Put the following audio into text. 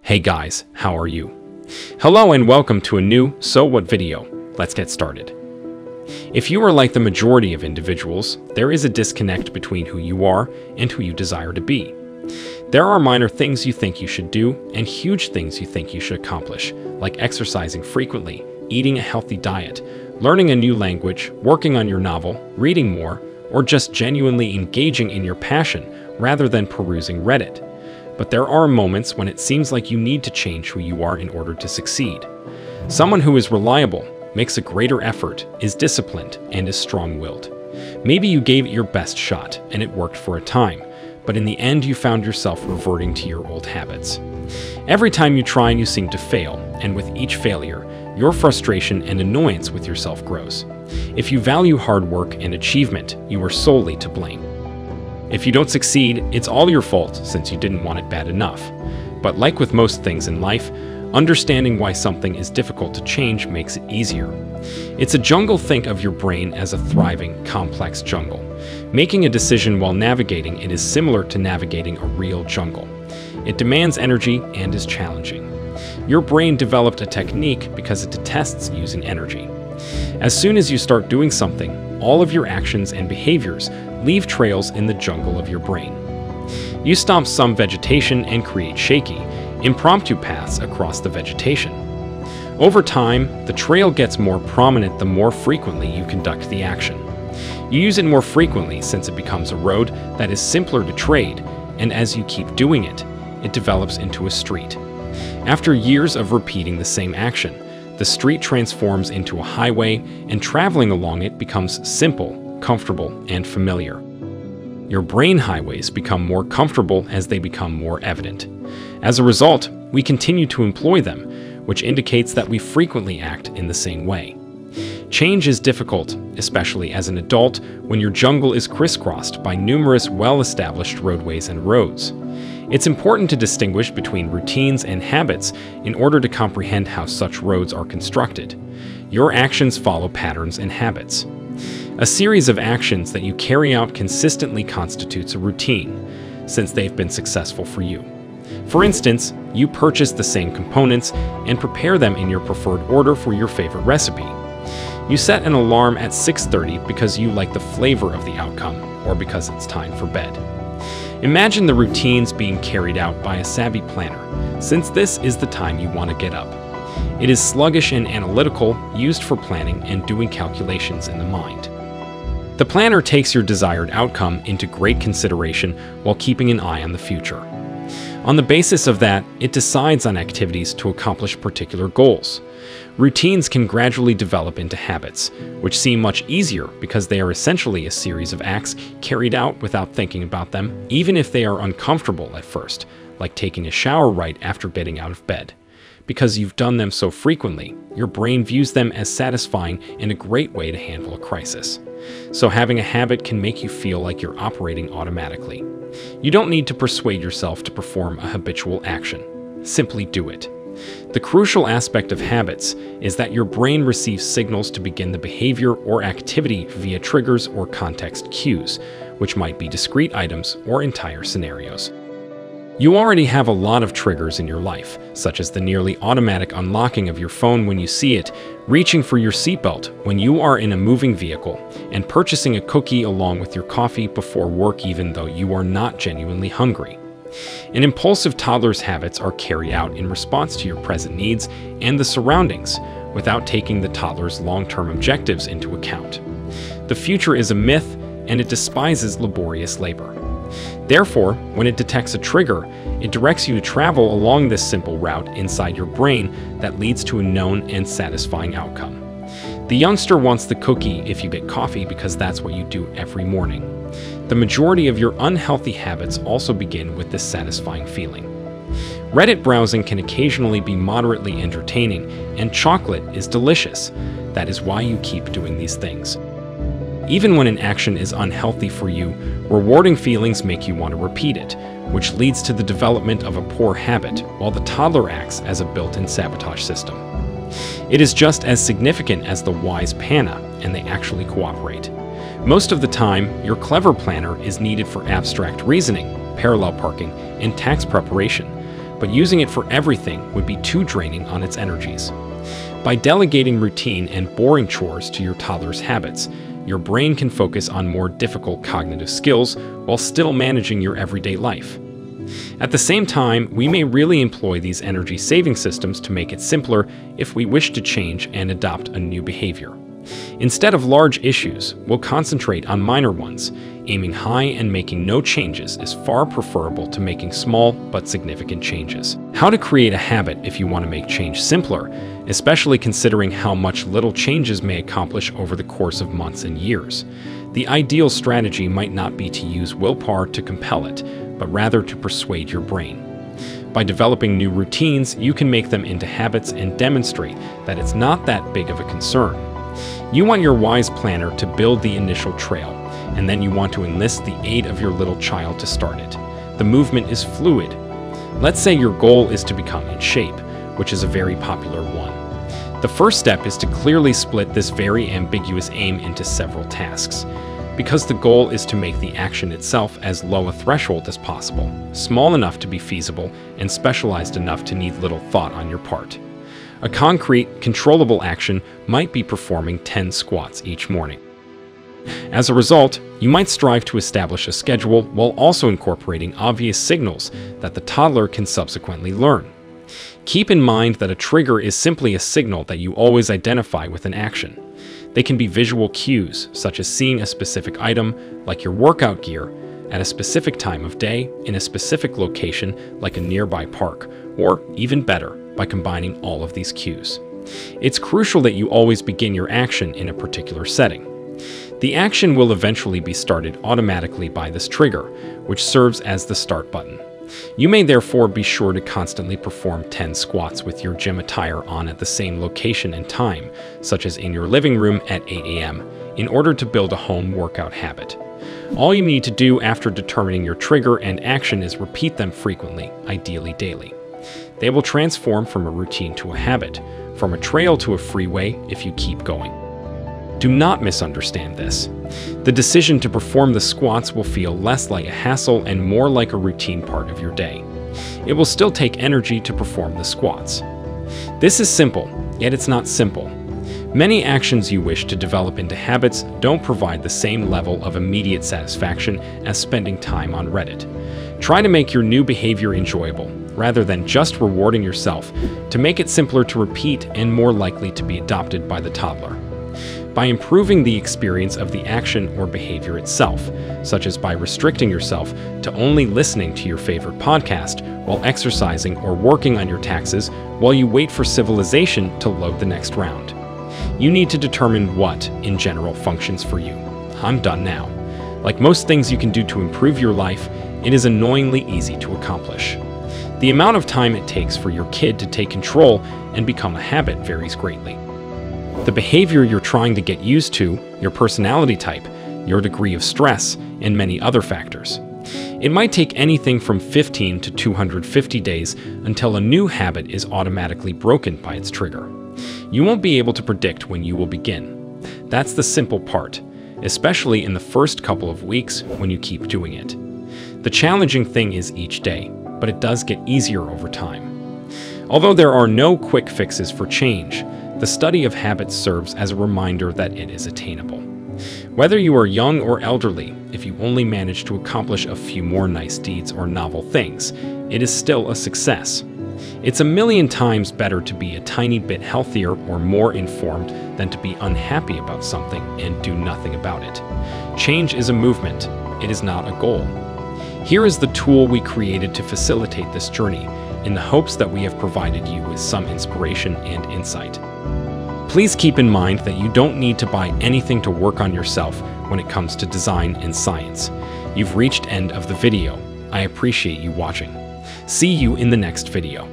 Hey guys, how are you? Hello and welcome to a new So What video. Let's get started. If you are like the majority of individuals, there is a disconnect between who you are and who you desire to be. There are minor things you think you should do and huge things you think you should accomplish, like exercising frequently, eating a healthy diet, learning a new language, working on your novel, reading more, or just genuinely engaging in your passion rather than perusing Reddit. But there are moments when it seems like you need to change who you are in order to succeed. Someone who is reliable, makes a greater effort, is disciplined, and is strong-willed. Maybe you gave it your best shot, and it worked for a time, but in the end you found yourself reverting to your old habits. Every time you try, you seem to fail, and with each failure, your frustration and annoyance with yourself grows. If you value hard work and achievement, you are solely to blame. If you don't succeed, it's all your fault since you didn't want it bad enough. But like with most things in life, understanding why something is difficult to change makes it easier. It's a jungle. Think of your brain as a thriving, complex jungle. Making a decision while navigating it is similar to navigating a real jungle. It demands energy and is challenging. Your brain developed a technique because it detests using energy. As soon as you start doing something, all of your actions and behaviors leave trails in the jungle of your brain. You stomp some vegetation and create shaky, impromptu paths across the vegetation. Over time, the trail gets more prominent the more frequently you conduct the action. You use it more frequently since it becomes a road that is simpler to trade, and as you keep doing it, it develops into a street. After years of repeating the same action, the street transforms into a highway, and traveling along it becomes simple, comfortable, and familiar. Your brain highways become more comfortable as they become more evident. As a result, we continue to employ them, which indicates that we frequently act in the same way. Change is difficult, especially as an adult, when your jungle is crisscrossed by numerous well-established roadways and roads. It's important to distinguish between routines and habits in order to comprehend how such roads are constructed. Your actions follow patterns and habits. A series of actions that you carry out consistently constitutes a routine, since they've been successful for you. For instance, you purchase the same components and prepare them in your preferred order for your favorite recipe. You set an alarm at 6:30 because you like the flavor of the outcome, or because it's time for bed. Imagine the routines being carried out by a savvy planner, since this is the time you want to get up. It is sluggish and analytical, used for planning and doing calculations in the mind. The planner takes your desired outcome into great consideration while keeping an eye on the future. On the basis of that, it decides on activities to accomplish particular goals. Routines can gradually develop into habits, which seem much easier because they are essentially a series of acts carried out without thinking about them, even if they are uncomfortable at first, like taking a shower right after getting out of bed. Because you've done them so frequently, your brain views them as satisfying and a great way to handle a crisis. So having a habit can make you feel like you're operating automatically. You don't need to persuade yourself to perform a habitual action. Simply do it. The crucial aspect of habits is that your brain receives signals to begin the behavior or activity via triggers or context cues, which might be discrete items or entire scenarios. You already have a lot of triggers in your life, such as the nearly automatic unlocking of your phone when you see it, reaching for your seatbelt when you are in a moving vehicle, and purchasing a cookie along with your coffee before work even though you are not genuinely hungry. An impulsive toddler's habits are carried out in response to your present needs and the surroundings, without taking the toddler's long-term objectives into account. The future is a myth, and it despises laborious labor. Therefore, when it detects a trigger, it directs you to travel along this simple route inside your brain that leads to a known and satisfying outcome. The youngster wants the cookie if you get coffee because that's what you do every morning. The majority of your unhealthy habits also begin with this satisfying feeling. Reddit browsing can occasionally be moderately entertaining, and chocolate is delicious. That is why you keep doing these things. Even when an action is unhealthy for you, rewarding feelings make you want to repeat it, which leads to the development of a poor habit, while the toddler acts as a built-in sabotage system. It is just as significant as the wise panna, and they actually cooperate. Most of the time, your clever planner is needed for abstract reasoning, parallel parking, and tax preparation, but using it for everything would be too draining on its energies. By delegating routine and boring chores to your toddler's habits, your brain can focus on more difficult cognitive skills while still managing your everyday life. At the same time, we may really employ these energy-saving systems to make it simpler if we wish to change and adopt a new behavior. Instead of large issues, we'll concentrate on minor ones. Aiming high and making no changes is far preferable to making small but significant changes. How to create a habit if you want to make change simpler, especially considering how much little changes may accomplish over the course of months and years. The ideal strategy might not be to use willpower to compel it, but rather to persuade your brain. By developing new routines, you can make them into habits and demonstrate that it's not that big of a concern. You want your wise planner to build the initial trail, and then you want to enlist the aid of your little child to start it. The movement is fluid. Let's say your goal is to become in shape, which is a very popular one. The first step is to clearly split this very ambiguous aim into several tasks. Because the goal is to make the action itself as low a threshold as possible, small enough to be feasible, and specialized enough to need little thought on your part. A concrete, controllable action might be performing 10 squats each morning. As a result, you might strive to establish a schedule while also incorporating obvious signals that the toddler can subsequently learn. Keep in mind that a trigger is simply a signal that you always identify with an action. They can be visual cues, such as seeing a specific item, like your workout gear, at a specific time of day, in a specific location, like a nearby park, or even better, by combining all of these cues. It's crucial that you always begin your action in a particular setting. The action will eventually be started automatically by this trigger, which serves as the start button. You may therefore be sure to constantly perform 10 squats with your gym attire on at the same location and time, such as in your living room at 8 a.m., in order to build a home workout habit. All you need to do after determining your trigger and action is repeat them frequently, ideally daily. They will transform from a routine to a habit, from a trail to a freeway if you keep going. Do not misunderstand this. The decision to perform the squats will feel less like a hassle and more like a routine part of your day. It will still take energy to perform the squats. This is simple, yet it's not simple. Many actions you wish to develop into habits don't provide the same level of immediate satisfaction as spending time on Reddit. Try to make your new behavior enjoyable, rather than just rewarding yourself, to make it simpler to repeat and more likely to be adopted by the toddler. By improving the experience of the action or behavior itself, such as by restricting yourself to only listening to your favorite podcast while exercising or working on your taxes while you wait for civilization to load the next round. You need to determine what, in general, functions for you. I'm done now. Like most things you can do to improve your life, it is annoyingly easy to accomplish. The amount of time it takes for your kid to take control and become a habit varies greatly. The behavior you're trying to get used to, your personality type, your degree of stress, and many other factors. It might take anything from 15 to 250 days until a new habit is automatically broken by its trigger. You won't be able to predict when you will begin. That's the simple part, especially in the first couple of weeks when you keep doing it. The challenging thing is each day, but it does get easier over time. Although there are no quick fixes for change, the study of habits serves as a reminder that it is attainable. Whether you are young or elderly, if you only manage to accomplish a few more nice deeds or novel things, it is still a success. It's a million times better to be a tiny bit healthier or more informed than to be unhappy about something and do nothing about it. Change is a movement, it is not a goal. Here is the tool we created to facilitate this journey, in the hopes that we have provided you with some inspiration and insight. Please keep in mind that you don't need to buy anything to work on yourself when it comes to design and science. You've reached end of the video. I appreciate you watching. See you in the next video.